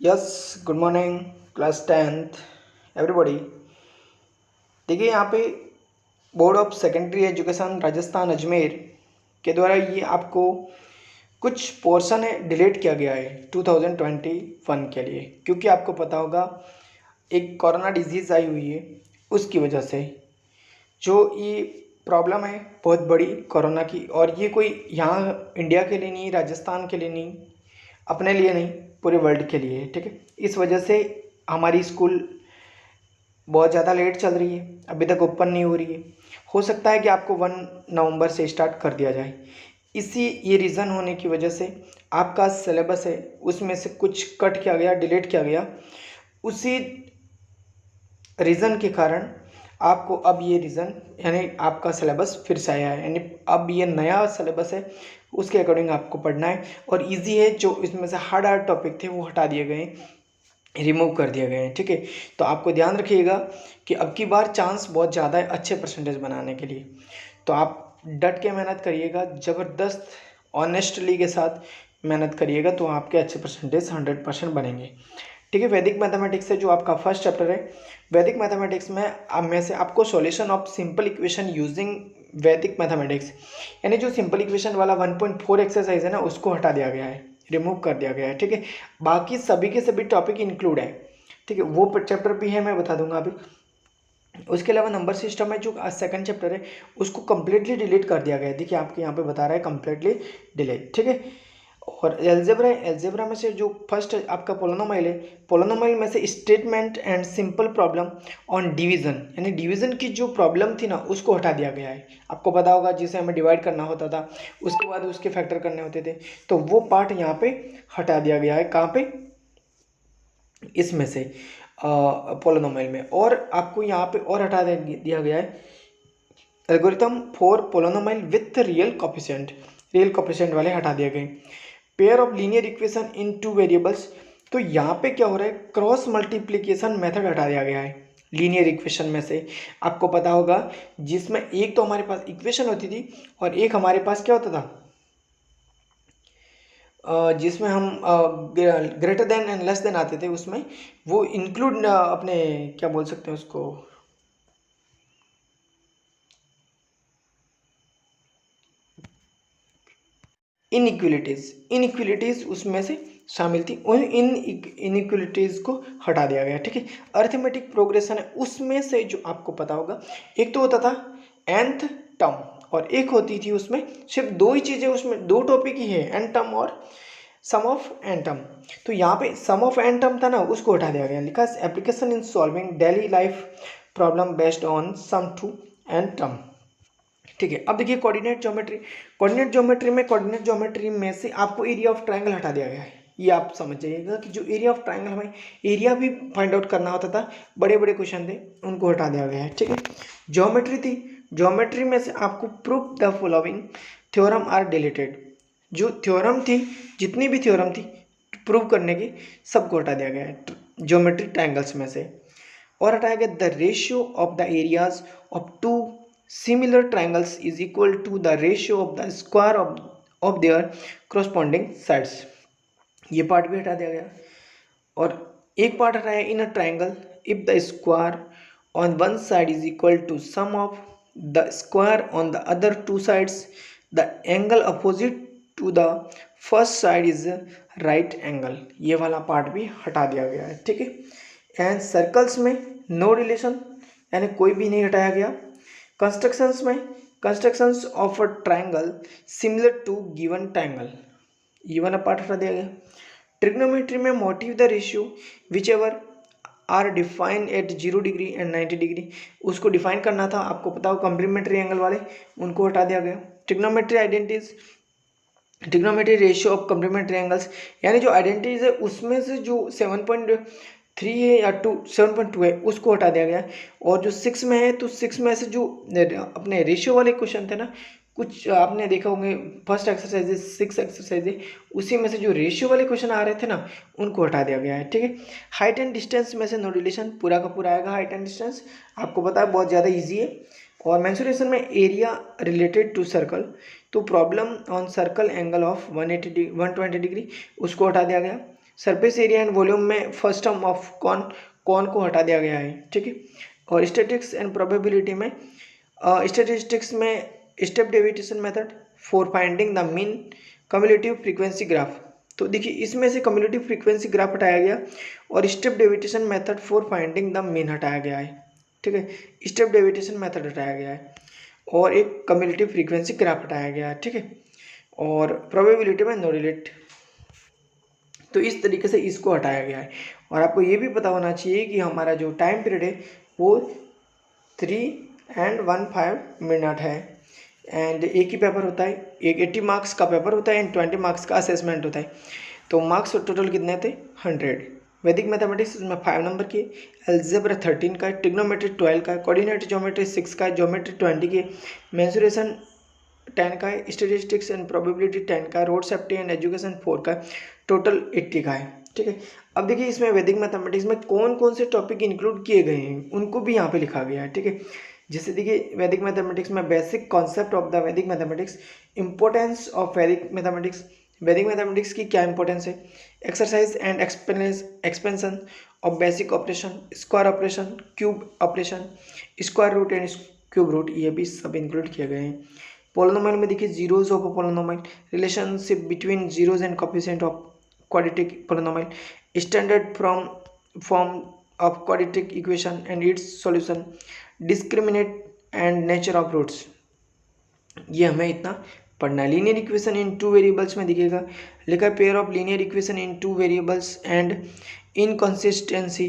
Yes, good morning class 10th everybody. देखिए यहाँ पे board of secondary education Rajasthan Ajmer के द्वारा ये आपको कुछ पोर्शन है डिलीट किया गया है 2021 के लिए, क्योंकि आपको पता होगा एक कोरोना डिजीज़ आई हुई है। उसकी वजह से जो ये प्रॉब्लम है बहुत बड़ी कोरोना की, और ये कोई यहाँ इंडिया के लिए नहीं, राजस्थान के लिए नहीं, अपने लिए नहीं, पूरे वर्ल्ड के लिए है। ठीक है, इस वजह से हमारी स्कूल बहुत ज़्यादा लेट चल रही है, अभी तक ओपन नहीं हो रही है। हो सकता है कि आपको 1 नवंबर से स्टार्ट कर दिया जाए। इसी ये रीज़न होने की वजह से आपका सिलेबस है उसमें से कुछ कट किया गया, डिलीट किया गया। उसी रीज़न के कारण आपको अब ये रीज़न यानी आपका सिलेबस फिर से आया है, यानी अब ये नया सिलेबस है, उसके अकॉर्डिंग आपको पढ़ना है। और इजी है, जो इसमें से हार्ड टॉपिक थे वो हटा दिए गए, रिमूव कर दिए गए हैं। ठीक है, तो आपको ध्यान रखिएगा कि अब की बार चांस बहुत ज़्यादा है अच्छे परसेंटेज बनाने के लिए। तो आप डट के मेहनत करिएगा, ज़बरदस्त ऑनेस्टली के साथ मेहनत करिएगा, तो आपके अच्छे परसेंटेज 100% बनेंगे। ठीक है, वैदिक मैथमेटिक्स है जो आपका फर्स्ट चैप्टर है। वैदिक मैथमेटिक्स में अब में से आपको solution of simple equation using वैदिक मैथमेटिक्स, यानी जो सिंपल इक्वेशन वाला 1.4 एक्सरसाइज है ना, उसको हटा दिया गया है, रिमूव कर दिया गया है। ठीक है, बाकी सभी के सभी टॉपिक इंक्लूड है। ठीक है, वो चैप्टर भी है, मैं बता दूंगा अभी। उसके अलावा नंबर सिस्टम है जो सेकंड चैप्टर है, उसको कम्प्लीटली डिलीट कर दिया गया है। देखिए आपके यहाँ पे बता रहा है कम्प्लीटली डिलीट। ठीक है, और एल्जेब्रा है, एल्जेब्रा में से जो फर्स्ट आपका पोलिनोमियल है, पोलिनोमियल में से statement and simple problem on division, यानी डिवीजन की जो प्रॉब्लम थी ना उसको हटा दिया गया है। आपको पता होगा जिसे हमें डिवाइड करना होता था, उसके बाद उसके फैक्टर करने होते थे, तो वो पार्ट यहाँ पे हटा दिया गया है। कहाँ पे? इसमें से पोलिनोमियल में। और आपको यहाँ पे और हटा दिया गया है algorithm for polynomial with real coefficient, real coefficient वाले हटा दिए गए। Pair of linear equation in two variables, तो यहाँ पे क्या हो रहा है, क्रॉस मल्टीप्लिकेशन मेथड हटा दिया गया है लीनियर इक्वेशन में से। आपको पता होगा जिसमें एक तो हमारे पास इक्वेशन होती थी और एक हमारे पास क्या होता था, जिसमें हम greater than and less than आते थे, उसमें वो इंक्लूड अपने क्या बोल सकते हैं उसको, इनइक्वलिटीज, इनइक्वलिटीज उसमें से शामिल थी। उन इनइक्वलिटीज को हटा दिया गया। ठीक है, अर्थमेटिक प्रोग्रेशन है उसमें से जो आपको पता होगा, एक तो होता था nth टर्म, और एक होती थी उसमें सिर्फ दो ही चीज़ें, उसमें दो टॉपिक ही है, n टर्म और सम ऑफ एन टर्म। तो यहाँ पे सम ऑफ एन टर्म था ना, उसको हटा दिया गया, लिखा application in solving daily life problem based on sum to n term. ठीक है, अब देखिए कोऑर्डिनेट ज्योमेट्री, कोऑर्डिनेट ज्योमेट्री में से आपको एरिया ऑफ ट्रायंगल हटा दिया गया है। ये आप समझ जाइएगा कि जो एरिया ऑफ ट्रायंगल, हमें एरिया भी फाइंड आउट करना होता था, बड़े बड़े क्वेश्चन थे, उनको हटा दिया गया है। ठीक है, ज्योमेट्री थी, ज्योमेट्री में से आपको proof the following theorem are deleted, जो थ्योरम थी, जितनी भी थ्योरम थी प्रूव करने की, सबको हटा दिया गया है ज्योमेट्री ट्रायंगल्स में से। और हटाया गया the ratio of the areas of two similar triangles is equal to the ratio of the square of their corresponding sides, ये पार्ट भी हटा दिया गया। और एक पार्ट हटाया in a triangle if the square on one side is equal to sum of the square on the other two sides, the angle opposite to the first side is right angle, ये वाला part भी हटा दिया गया है। ठीक है, and circles में नो रिलेशन, यानी कोई भी नहीं हटाया गया। कंस्ट्रक्शंस में constructions of a triangle similar to given triangle, ये वाला पार्ट हटा दिया गया। ट्रिग्नोमेट्री में motive the ratio which ever are define at 0 degree and 90 degree, उसको डिफाइन करना था, आपको पता हो कॉम्प्लीमेंट्री एंगल वाले, उनको हटा दिया गया। Trigonometry identities, trigonometry ratio of complementary angles, यानी जो आइडेंटिटीज है उसमें से जो 7.3 है या 7.2 है उसको हटा दिया गया। और जो 6 में है, तो 6 में से जो अपने रेशियो वाले क्वेश्चन थे ना, कुछ आपने देखा होंगे फर्स्ट एक्सरसाइज 6 एक्सरसाइज है, उसी में से जो रेशियो वाले क्वेश्चन आ रहे थे ना, उनको हटा दिया गया है। ठीक है, हाइट एंड डिस्टेंस में से नो रिलेशन, पूरा का पूरा आएगा हाइट एंड डिस्टेंस, आपको पता है बहुत ज़्यादा ईजी है। और मेंसुरेशन में एरिया रिलेटेड टू सर्कल, तो problem on circle angle of 120 degree, उसको हटा दिया गया। सरफेस एरिया एंड वॉल्यूम में फर्स्ट टर्म ऑफ कौन को हटा दिया गया है, ठीक है। और स्टैटिस्टिक्स एंड प्रोबेबिलिटी में स्टैटिस्टिक्स में step deviation method for finding the mean cumulative frequency graph. तो देखिए इसमें से कम्युलेटिव फ्रीक्वेंसी ग्राफ हटाया गया और step deviation method for finding the mean हटाया गया है, ठीक है। स्टेप डेविएशन मेथड हटाया गया है और एक कम्युलेटिव फ्रीक्वेंसी ग्राफ हटाया गया है, ठीक है। और प्रोबेबिलिटी में नो रिलेट, तो इस तरीके से इसको हटाया गया है। और आपको ये भी पता होना चाहिए कि हमारा जो टाइम पीरियड है वो 3 and 15 मिनट है। एंड एक ही पेपर होता है, एक 80 मार्क्स का पेपर होता है एंड 20 मार्क्स का असेसमेंट होता है। तो मार्क्स टोटल कितने थे? 100। वैदिक मैथमेटिक्स इसमें 5 नंबर की, अलजेब्रा 13 का, ट्रिग्नोमेट्री 12 का, कोऑर्डिनेट ज्योमेट्री 6 का, ज्योमेट्री 20 के, मेंसुरेशन 10 का है, स्टेटिस्टिक्स एंड प्रोबेबिलिटी 10 का, रोड सेफ्टी एंड एजुकेशन 4 का, टोटल 80 का है, ठीक है। अब देखिए इसमें वैदिक मैथमेटिक्स में कौन कौन से टॉपिक इंक्लूड किए गए हैं उनको भी यहाँ पे लिखा गया है, ठीक है। जैसे देखिए वैदिक मैथमेटिक्स में basic concept of the Vedic mathematics, importance of Vedic mathematics, Vedic mathematics की क्या इंपॉर्टेंस है, exercise and expansion of basic operation, square operation, cube operation, square root and cube root, ये भी सब इंक्लूड किए गए हैं। पोलिनोमियल में देखिए zeros of polynomial, relationship between zeros and coefficient of quadratic polynomial, standard form of quadratic equation and its solution, discriminant and nature of roots, ये हमें इतना पढ़ना है। लीनियर इक्वेशन इन 2 वेरिएबल्स में दिखेगा, लिखा pair of linear equation in 2 variables and inconsistency,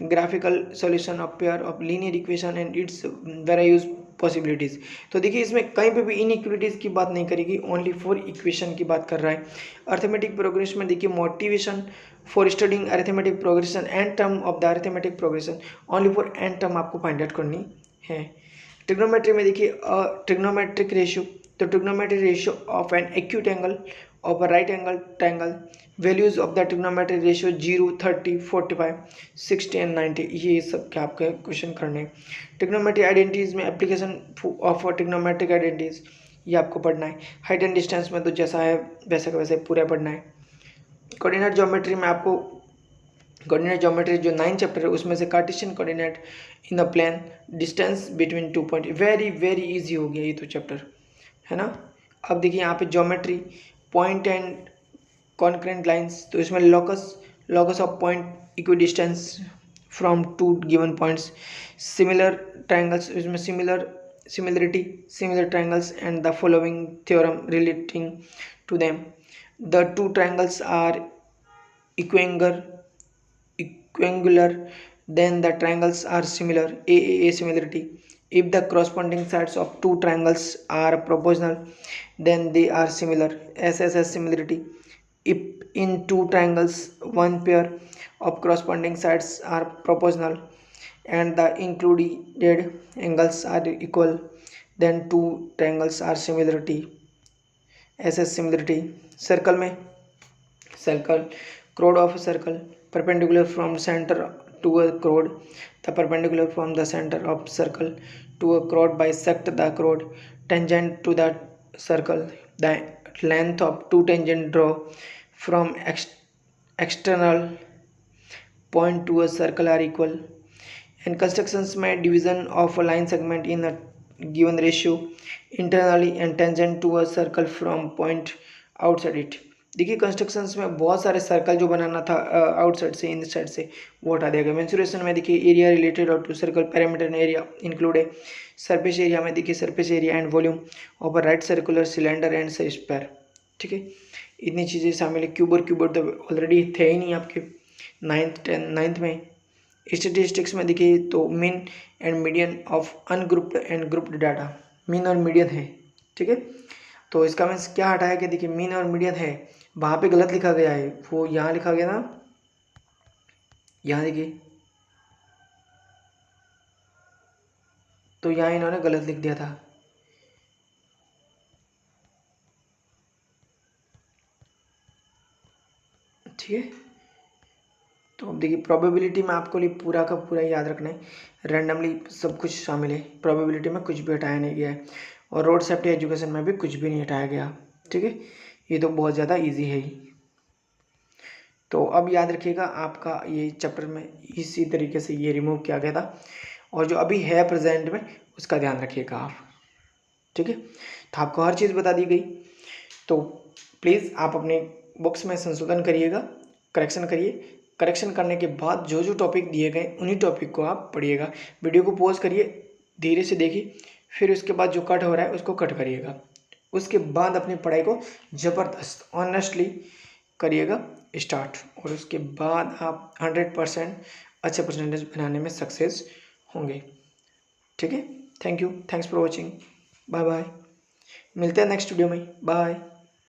graphical solution of pair of linear equation and its various possibilities. तो देखिए इसमें कहीं पे भी इनइक्वालिटीज की बात नहीं करेगी, ओनली फॉर इक्वेशन की बात कर रहा है। अर्थमेटिक प्रोग्रेशन में देखिए motivation for studying arithmetic progression and term of the arithmetic progression, only for and term आपको फाइंड आउट करनी है। ट्रिग्नोमेट्री में देखिए ट्रिग्नोमेट्रिक रेशियो, तो trigonometric ratio of an acute angle of a right angle triangle, values of the trigonometric ratio 0, 30, 45, 60 and 90, ये सब क्या आपके क्वेश्चन करने हैं। ट्रिग्नोमेट्रिक आइडेंटिटीज में एप्लीकेशन ऑफ ट्रिग्नोमेट्रिक आइडेंटिटीज, ये आपको पढ़ना है। हाइट एंड डिस्टेंस में तो जैसा है वैसे का वैसे पूरा पढ़ना है। कोऑर्डिनेट ज्योमेट्री में आपको कोऑर्डिनेट ज्योमेट्री जो 9 चैप्टर है उसमें से Cartesian coordinate in the plane, distance between 2 point, very easy हो गया ये तो चैप्टर, है ना। अब देखिए यहाँ पे geometry, point and concurrent lines, तो इसमें locus of point equidistant from 2 given points, similar triangles, इसमें similar triangles and the following theorem relating to them, the 2 triangles are equiangular, then the triangles are similar, AAA similarity. If the corresponding sides of 2 triangles are proportional, then they are similar, SSS similarity. If in 2 triangles one pair of corresponding sides are proportional and the included angles are equal, then 2 triangles are similarity, SS similarity. Circle में circle, chord of a circle, perpendicular from center to a chord, the perpendicular from the center of circle to a chord bisect the chord, tangent to that circle, the length of 2 tangent draw from external point to a circle are equal, and constructions में division of a line segment in a given ratio internally and tangent to a circle from point outside it. देखिए constructions में बहुत सारे circle जो बनाना था outside से, इन side से, वो हटा दिया गया। मेंसुरेशन में देखिए एरिया रिलेटेड और to circle perimeter and area include है। सरफेस एरिया में देखिए surface area and volume of right circular cylinder and square, ठीक है, इतनी चीज़ें शामिल है। क्यूबर तो ऑलरेडी थे ही नहीं आपके 9th में। स्टेटिस्टिक्स में देखिए तो mean and median of ungrouped and grouped data, mean और मीडियन है, ठीक है। तो इसका मीन्स क्या हटाया कि देखिए मीन और मीडियन है, वहाँ पे गलत लिखा गया है, वो यहाँ लिखा गया ना, यहाँ देखिए, तो यहाँ इन्होंने गलत लिख दिया था, ठीक है। तो अब देखिए प्रोबेबिलिटी में आपको लिए पूरा का पूरा याद रखना है, रैंडमली सब कुछ शामिल है, प्रोबेबिलिटी में कुछ भी हटाया नहीं गया है, और रोड सेफ्टी एजुकेशन में भी कुछ भी नहीं हटाया गया, ठीक है। ये तो बहुत ज़्यादा ईजी है ही। तो अब याद रखिएगा आपका ये चैप्टर में इसी तरीके से ये रिमूव किया गया था, और जो अभी है प्रेजेंट में उसका ध्यान रखिएगा आप, ठीक है। तो आपको हर चीज़ बता दी गई, तो प्लीज़ आप अपने बुक्स में संशोधन करिएगा, करेक्शन करिए। करेक्शन करने के बाद जो जो टॉपिक दिए गए उन्हीं टॉपिक को आप पढ़िएगा। वीडियो को पॉज करिए, धीरे से देखिए, फिर उसके बाद जो कट हो रहा है उसको कट करिएगा। उसके बाद अपनी पढ़ाई को ज़बरदस्त ऑनेस्टली करिएगा स्टार्ट, और उसके बाद आप 100% अच्छे परसेंटेज बनाने में सक्सेस होंगे, ठीक है। Thank you, thanks for watching, bye bye, मिलते हैं नेक्स्ट वीडियो में, बाय।